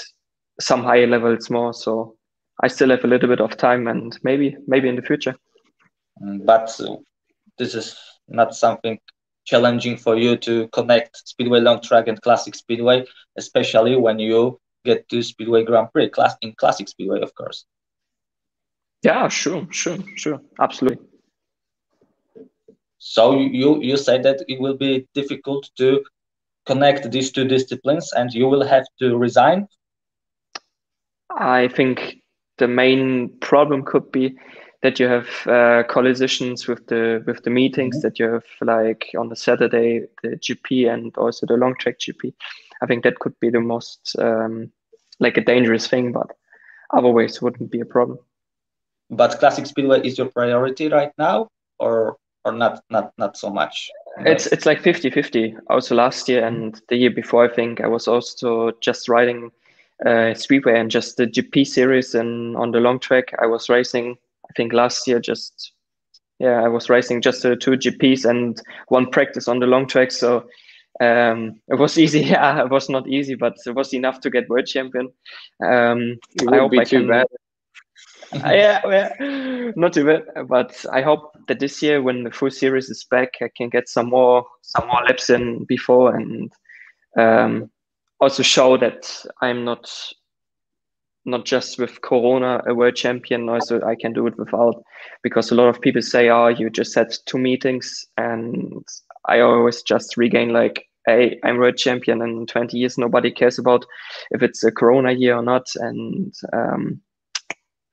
some higher levels more. So I still have a little bit of time, and maybe in the future. But this is not something challenging for you to connect Speedway long track and classic Speedway, especially when you get to Speedway Grand Prix, in classic Speedway, of course. Yeah, sure, absolutely. So you say that it will be difficult to connect these 2 disciplines and you will have to resign? I think the main problem could be that you have collisions with the meetings, that you have like on the Saturday the GP and also the long track GP. I think that could be the most like a dangerous thing, but otherwise wouldn't be a problem. But classic Speedway is your priority right now, or not so much? It's like 50-50. Also last year and the year before, I think I was also just riding Speedway and just the GP series, and on the long track I was racing. I think last year I was racing just 2 GPs and 1 practice on the long track. So it was easy. Yeah, it was not easy, but it was enough to get world champion. I hope I can. Bad. Yeah, not too bad. But I hope that this year, when the full series is back, I can get some more laps in before, and also show that I'm not just with Corona a world champion, also I can do it without, because a lot of people say, oh, you just had 2 meetings, and I always just regain like, hey, I'm world champion, and in 20 years nobody cares about if it's a Corona year or not, and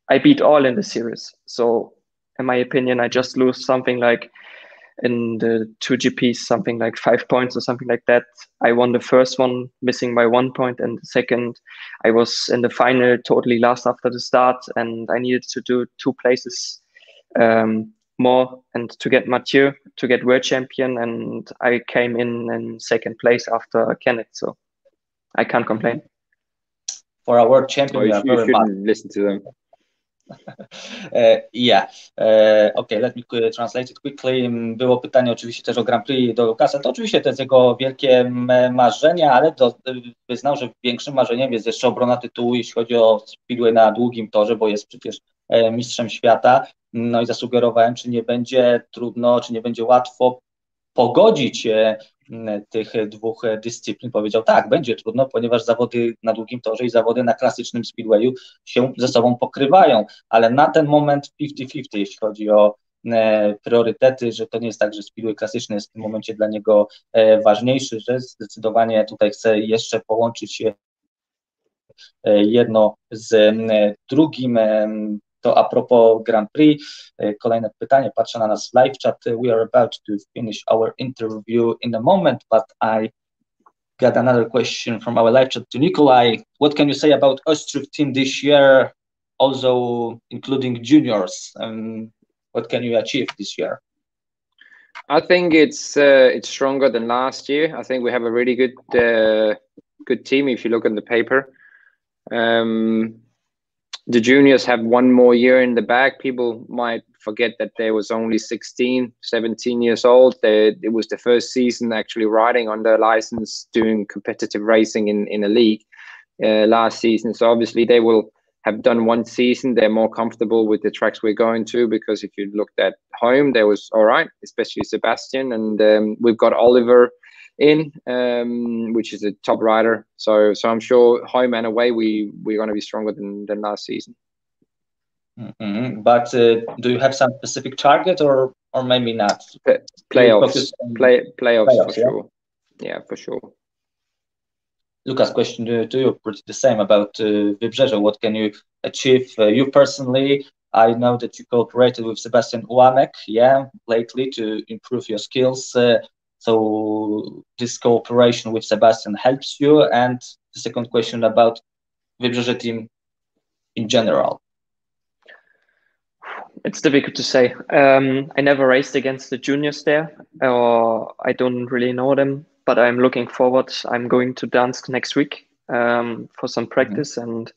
I beat all in the series. So in my opinion, I just lose something like in the 2 GPs, something like 5 points or something like that. I won the first one, missing by 1 point, and the second, I was in the final totally last after the start, and I needed to do 2 places more and to get mature, to get world champion, and I came in second place after Kenneth, so I can't complain. For a world champion, you shouldn't listen to them. Okay, let me translate it quickly. Było pytanie oczywiście też o Grand Prix do Lukasa. To oczywiście to jest jego wielkie marzenie, ale wyznał, że większym marzeniem jest jeszcze obrona tytułu, jeśli chodzi o Speedway na długim torze, bo jest przecież mistrzem świata. No i zasugerowałem, czy nie będzie trudno, czy nie będzie łatwo pogodzić tych 2 dyscyplin. Powiedział, tak, będzie trudno, ponieważ zawody na długim torze i zawody na klasycznym speedwayu się ze sobą pokrywają, ale na ten moment 50-50, jeśli chodzi o priorytety, że to nie jest tak, że Speedway klasyczny jest w tym momencie dla niego ważniejszy, że zdecydowanie tutaj chce jeszcze połączyć się jedno z drugim. To a propos Grand Prix, kolejne pytanie, patrzę na nas w live chat. We are about to finish our interview in a moment, but I got another question from our live chat to Nicolai. What can you say about Ostrów team this year, also including juniors? What can you achieve this year? I think it's stronger than last year. I think we have a really good team if you look at the paper. The juniors have one more year in the bag. People might forget that they was only 16, 17 years old. It was the first season actually riding on their license, doing competitive racing in a league last season. So obviously they will have done one season. They're more comfortable with the tracks we're going to, because if you looked at home, they was all right, especially Sebastian. And we've got Oliver in, which is a top rider. So I'm sure home and away we're going to be stronger than last season. But do you have some specific target or maybe not? Playoffs for yeah? sure. Yeah, for sure. Lukas, question to you, pretty the same about Wybrzeże. What can you achieve? You personally, I know that you cooperated with Sebastian Ułamek, lately to improve your skills. So this cooperation with Sebastian helps you. And the second question about Wybrzeże team in general. It's difficult to say. I never raced against the juniors there, or I don't really know them, but I'm looking forward. I'm going to Gdańsk next week for some practice and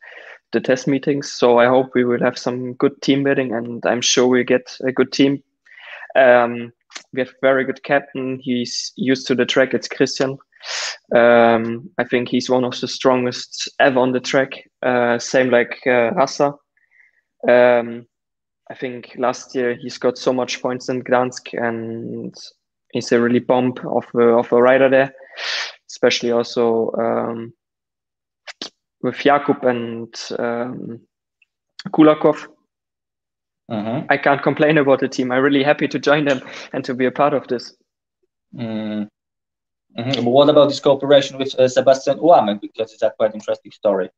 the test meetings. So I hope we will have some good team building, and I'm sure we'll get a good team. We have a very good captain. He's used to the track. It's Christian. I think he's one of the strongest ever on the track. Same like Rasa. I think last year he's got so much points in Gdańsk, and he's a really bomb of a rider there, especially also with Jakub and Kulakov. I can't complain about the team. I'm really happy to join them and to be a part of this. But what about this cooperation with Sebastian Ułamek? Because it's a quite interesting story.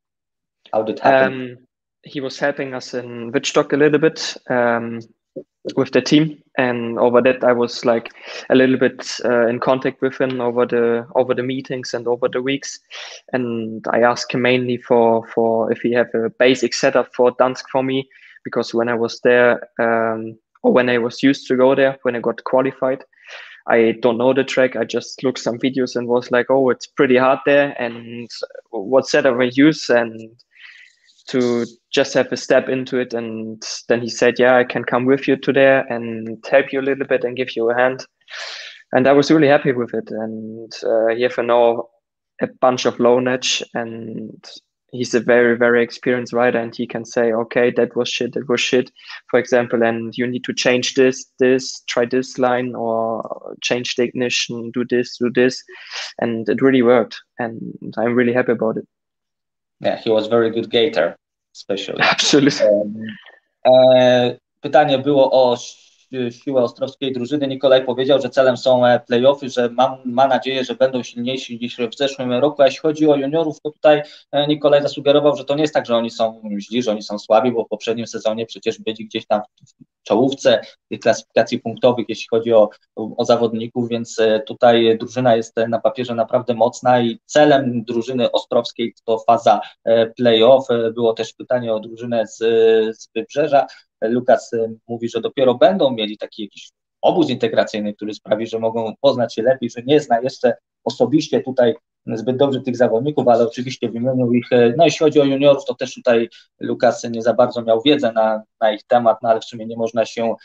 How did it happen? He was helping us in Wittstock a little bit with the team, and over that I was like a little bit in contact with him over the meetings and over the weeks, and I asked him mainly for if he have a basic setup for Gdańsk for me, because when I was there or when I was used to go there, when I got qualified, I don't know the track. I just looked some videos and was like, oh, it's pretty hard there, and what setup I use, and to just have a step into it. And then he said, yeah, I can come with you to there and help you a little bit and give you a hand. And I was really happy with it. And he have now a bunch of knowledge, and he's a very, very experienced rider, and he can say, okay, that was shit, for example, and you need to change this, try this line, or change the ignition, do this. And it really worked. And I'm really happy about it. Yeah, he was very good gator, especially. Absolutely. Pytanie było o siłę ostrowskiej drużyny. Nicolai powiedział, że celem są play-offy, że ma nadzieję, że będą silniejsi niż w zeszłym roku. A jeśli chodzi o juniorów, to tutaj Nicolai zasugerował, że to nie jest tak, że oni są źli, że oni są słabi, bo w poprzednim sezonie przecież byli gdzieś tam w czołówce tych klasyfikacji punktowych, jeśli chodzi o zawodników, więc tutaj drużyna jest na papierze naprawdę mocna i celem drużyny ostrowskiej to faza play-off. Było też pytanie o drużynę z Wybrzeża. Lukas mówi, że dopiero będą mieli taki jakiś obóz integracyjny, który sprawi, że mogą poznać się lepiej, że nie zna jeszcze osobiście tutaj zbyt dobrze tych zawodników, ale oczywiście wymienił ich. No jeśli chodzi o juniorów, to też tutaj Lukas nie za bardzo miał wiedzę na ich temat, no ale w sumie nie można się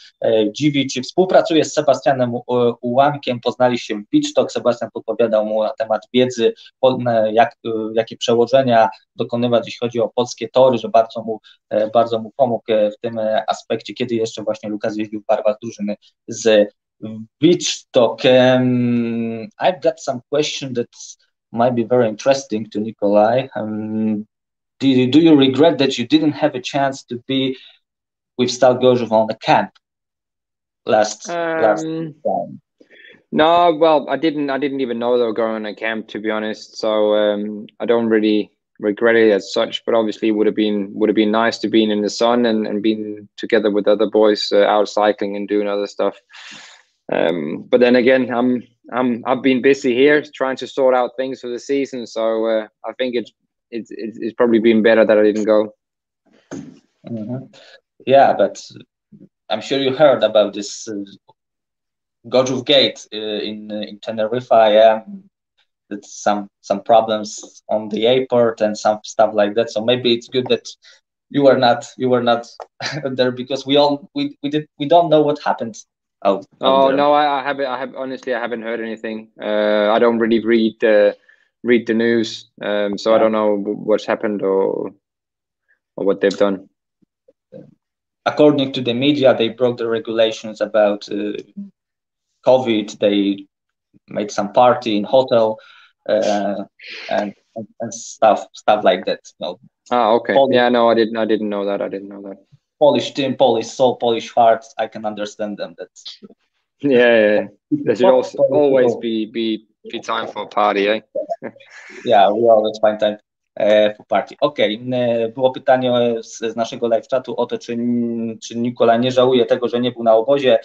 dziwić. Współpracuje z Sebastianem Ułamkiem, poznali się w Wittstock. Sebastian podpowiadał mu na temat wiedzy, jakie przełożenia dokonywać, jeśli chodzi o polskie tory, że bardzo mu pomógł w tym aspekcie, kiedy jeszcze właśnie Lukas jeździł w barwach drużyny z Wittstock. I've got some question that might be very interesting to Nicolai. Do you regret that you didn't have a chance to be with Stal Gorzów on the camp? last Um, time? No, well, I didn't even know they were going on a camp, to be honest. So I don't really regret it as such. But obviously, it would have been nice to be in the sun and being together with other boys out cycling and doing other stuff. But then again, I've been busy here trying to sort out things for the season. So I think it's probably been better that I didn't go. Mm-hmm. Yeah, but I'm sure you heard about this Gorzów Gate in Tenerife. Yeah, it's some problems on the airport and some stuff like that. So maybe it's good that you were not there, because we don't know what happened out Oh there. no, I haven't heard anything. I don't really read the news, so yeah. I don't know what's happened or what they've done. According to the media, they broke the regulations about COVID. They made some party in hotel and stuff like that. No. Okay. Polish, yeah, no, I didn't know that. Polish team, Polish soul, Polish heart. I can understand them. That's yeah. There should also always be time for a party, eh? Yeah, we always find time for party. Okej, było pytanie z naszego live chatu o to, czy Nicolai nie żałuje tego, że nie był na obozie.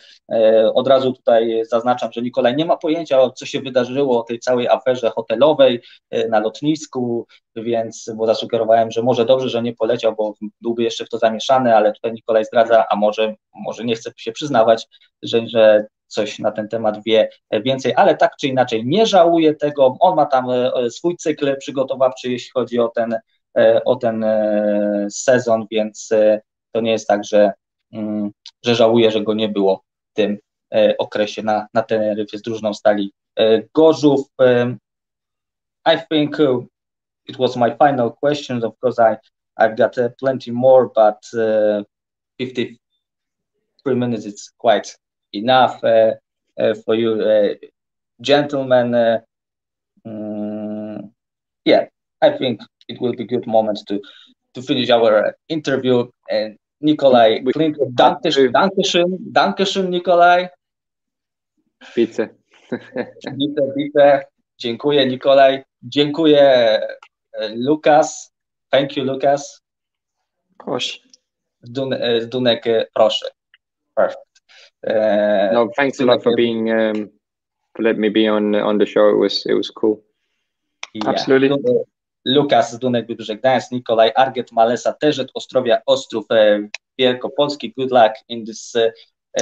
Od razu tutaj zaznaczam, że Nicolai nie ma pojęcia, co się wydarzyło o tej całej aferze hotelowej na lotnisku, więc bo zasugerowałem, że może dobrze, że nie poleciał, bo byłby jeszcze w to zamieszany, ale tutaj Nicolai zdradza, a może nie chce się przyznawać, że coś na ten temat wie więcej, ale tak czy inaczej nie żałuje tego. On ma tam swój cykl przygotowawczy, jeśli chodzi o ten sezon, więc to nie jest tak, że żałuje, że go nie było w tym okresie na Teneryfie z drużyną Stali Gorzów. I think it was my final question. Of course, I've got plenty more, but 53 minutes it's quite enough for you gentlemen. Yeah, I think it will be a good moment to finish our interview. Nicolai Klindt, Dankeschön, Nicolai. Bitte. Bitte. Dziękuję, Nicolai. Dziękuję, Lukas. Thank you, Lukas. Proszę. Zdunek, proszę. Perfect. No, thanks a lot for being for letting me be on the show. It was cool. Yeah. Absolutely. Lukas, Zdunek Wybrzeże Gdańsk, Nicolai, Arged, Malesa, Ostrowia, Ostrów, Wielkopolski. Good luck in this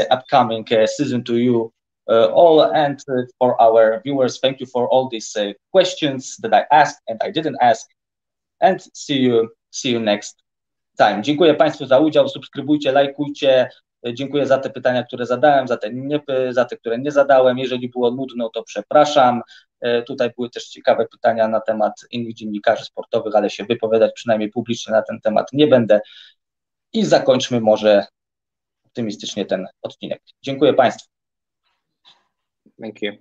upcoming season to you all, and for our viewers. Thank you for all these questions that I asked and I didn't ask, and see you next time. Dziękuję Państwu za udział. Subskrybujcie, lajkujcie. Dziękuję za te pytania, które zadałem, za te, które nie zadałem. Jeżeli było nudno, to przepraszam. Tutaj były też ciekawe pytania na temat innych dziennikarzy sportowych, ale się wypowiadać przynajmniej publicznie na ten temat nie będę. I zakończmy może optymistycznie ten odcinek. Dziękuję Państwu. Thank you.